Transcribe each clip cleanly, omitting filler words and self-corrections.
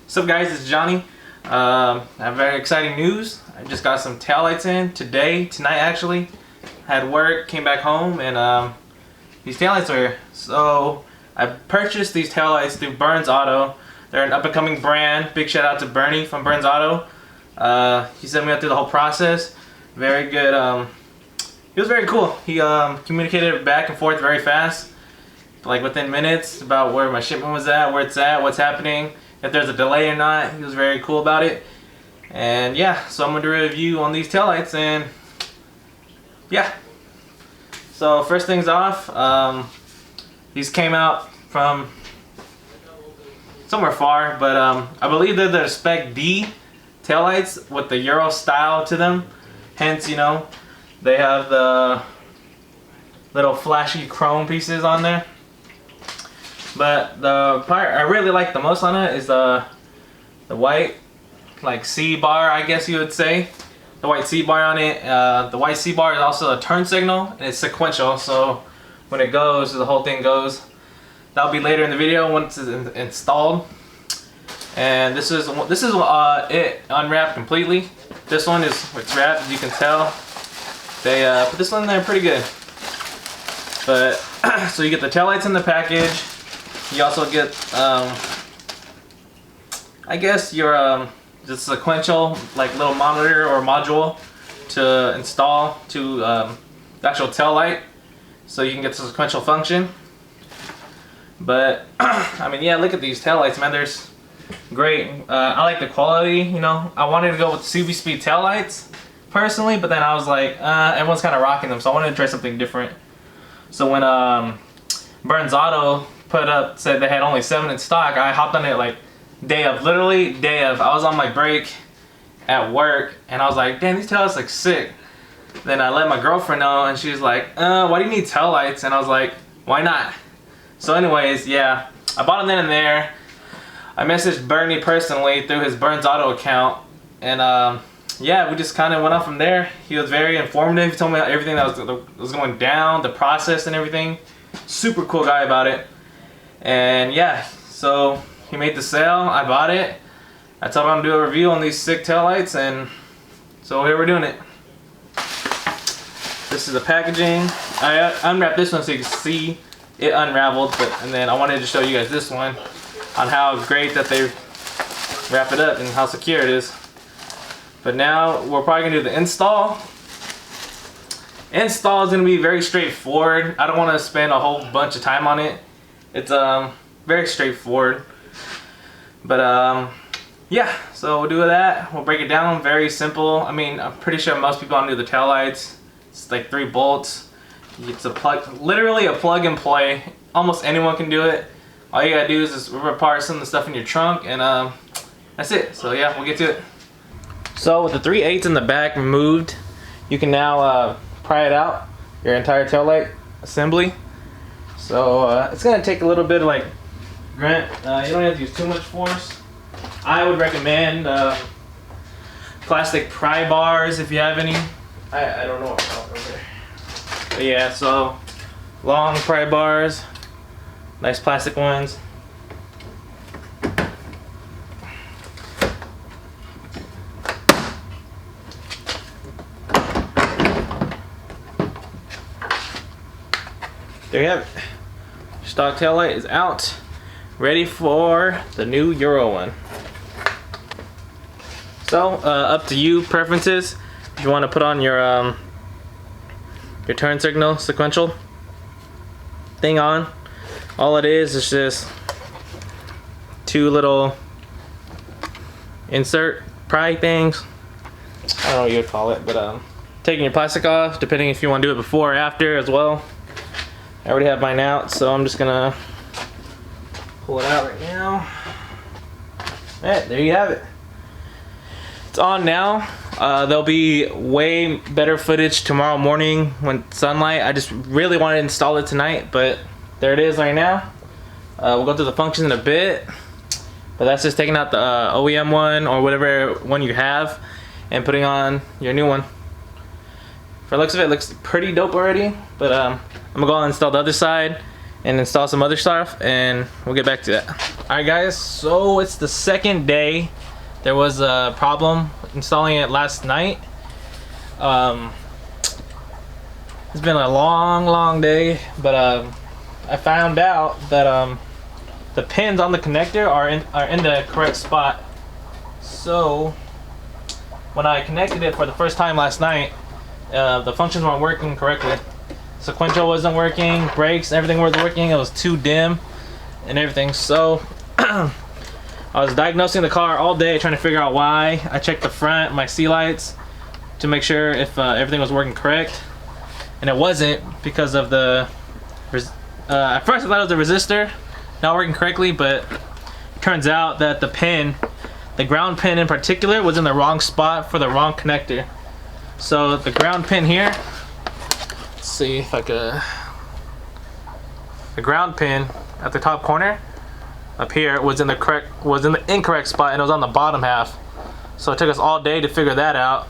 What's up guys, it's Johnny. I have very exciting news. I just got some taillights in tonight actually. Had work, came back home, and these taillights are here. So I purchased these taillights through Burnz Auto. They're an up-and-coming brand. Big shout out to Bernie from Burnz Auto. He sent me out through the whole process. Very good. He was very cool. He communicated back and forth very fast, like within minutes, about where my shipment was at, where it's at, what's happening, if there's a delay or not. He was very cool about it. And yeah, so I'm going to do a review on these taillights, and yeah. So first things off, these came out from somewhere far, but I believe they're the Spec D taillights with the Euro style to them. Hence, you know, they have the little flashy chrome pieces on there. But the part I really like the most on it is the white, like C bar, I guess you would say. The white C bar on it. The white C bar is also a turn signal, and it's sequential, so when it goes, the whole thing goes. That'll be later in the video once it's installed. And this is it unwrapped completely. This one it's wrapped, as you can tell. They put this one in there pretty good. But so you get the taillights in the package. You also get I guess your just sequential like little monitor or module to install to the actual tail light, so you can get the sequential function. But I mean, yeah, look at these tail lights, man. They're great. I like the quality. You know, I wanted to go with Subi Speed tail lights personally, but then I was like, everyone's kind of rocking them, so I wanted to try something different. So when Burnz Auto said they had only 7 in stock, I hopped on it like literally day of. I was on my break at work, and I was like, damn, these taillights look sick. Then I let my girlfriend know, and she was like, why do you need taillights? And I was like, why not? So anyways, yeah, I bought them then and there. I messaged Bernie personally through his Burnz Auto account, and yeah, we just kind of went on from there. He was very informative. He told me everything that was going down, the process and everything. Super cool guy about it. And yeah, so he made the sale, I bought it. I told him to do a review on these sick taillights, and so here we're doing it. This is the packaging. I unwrapped this one so you can see it unraveled, and then I wanted to show you guys this one on how great that they wrap it up and how secure it is. But now we're probably gonna do the install. Install is gonna be very straightforward. I don't want to spend a whole bunch of time on it. It's very straightforward. But yeah, so we'll do that. We'll break it down. Very simple. I mean, I'm pretty sure most people don't do the taillights. It's like 3 bolts. It's literally a plug and play. Almost anyone can do it. All you gotta do is just rip apart some of the stuff in your trunk, and that's it. So yeah, we'll get to it. So with the 3/8 in the back removed, you can now pry it out, your entire taillight assembly. So it's gonna take a little bit of like grunt. You don't have to use too much force. I would recommend plastic pry bars if you have any. I don't know about over there. But yeah, so long pry bars, nice plastic ones. There you have it. Stock taillight is out, ready for the new Euro one. So up to you, preferences. If you want to put on your turn signal sequential thing on, all it is just 2 little insert pry things. I don't know what you would call it, but taking your plastic off, depending if you want to do it before or after as well. I already have mine out, so I'm just gonna pull it out right now. Alright, there you have it. It's on now. There'll be way better footage tomorrow morning when sunlight. I just really wanted to install it tonight, but there it is right now. We'll go through the functions in a bit, but that's just taking out the OEM one or whatever one you have and putting on your new one. For the looks of it, looks pretty dope already, but I'm gonna go and install the other side, and install some other stuff, and we'll get back to that. Alright guys, so it's the second day. There was a problem installing it last night. It's been a long day, but I found out that the pins on the connector are in the correct spot. So when I connected it for the first time last night, the functions weren't working correctly. Sequential wasn't working, brakes, everything wasn't working. It was too dim and everything. So I was diagnosing the car all day, trying to figure out why. I checked the front, my sea lights, to make sure if everything was working correct, and it wasn't because of the at first I thought it was the resistor not working correctly, but it turns out that the pin, the ground pin in particular, was in the wrong spot for the wrong connector. So the ground pin here, let's see if I could, the ground pin at the top corner up here was in the incorrect spot, and it was on the bottom half. So it took us all day to figure that out.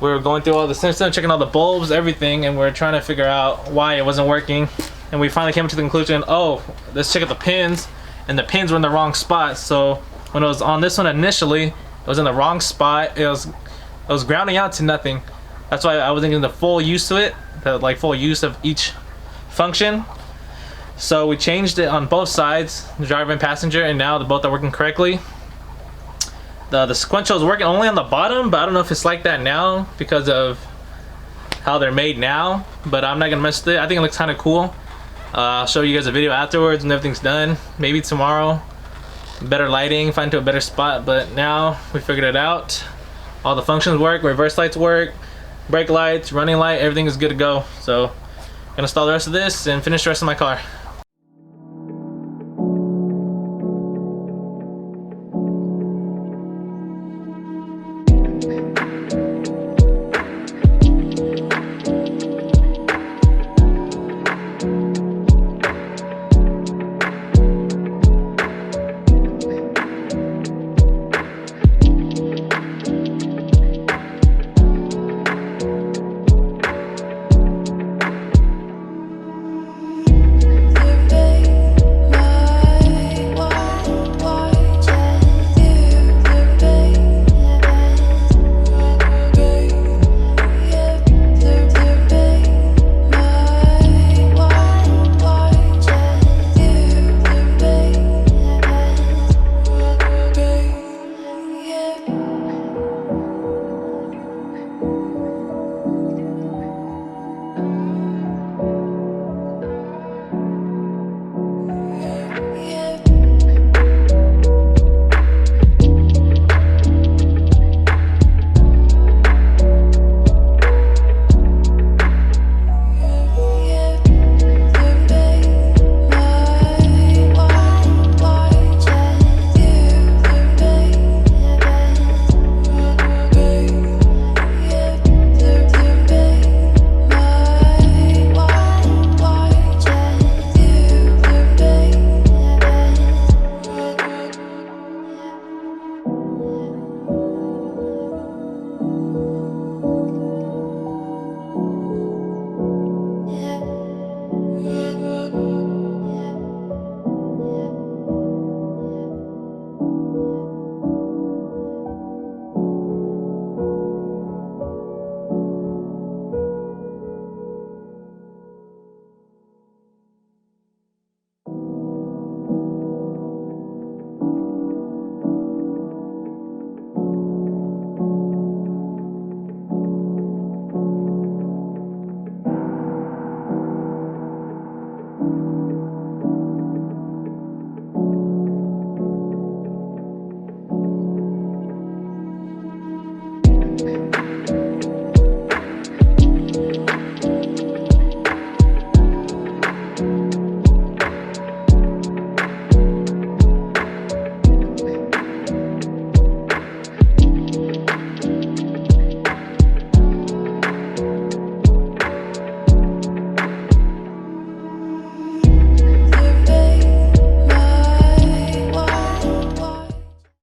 We were going through all the systems, checking all the bulbs, everything, and we were trying to figure out why it wasn't working. And we finally came to the conclusion, oh, let's check out the pins, and the pins were in the wrong spot. So when it was on this one initially, it was in the wrong spot. It was grounding out to nothing. That's why I wasn't getting the full use to it, the full use of each function. So we changed it on both sides, the driver and passenger, and now both are working correctly. The sequential is working only on the bottom, but I don't know if it's like that now because of how they're made now. But I'm not gonna mess with it. I think it looks kind of cool. I'll show you guys a video afterwards when everything's done. Maybe tomorrow. Better lighting, find to a better spot. But now we figured it out. All the functions work. Reverse lights work. Brake lights, running light, everything is good to go. So I'm gonna install the rest of this and finish the rest of my car.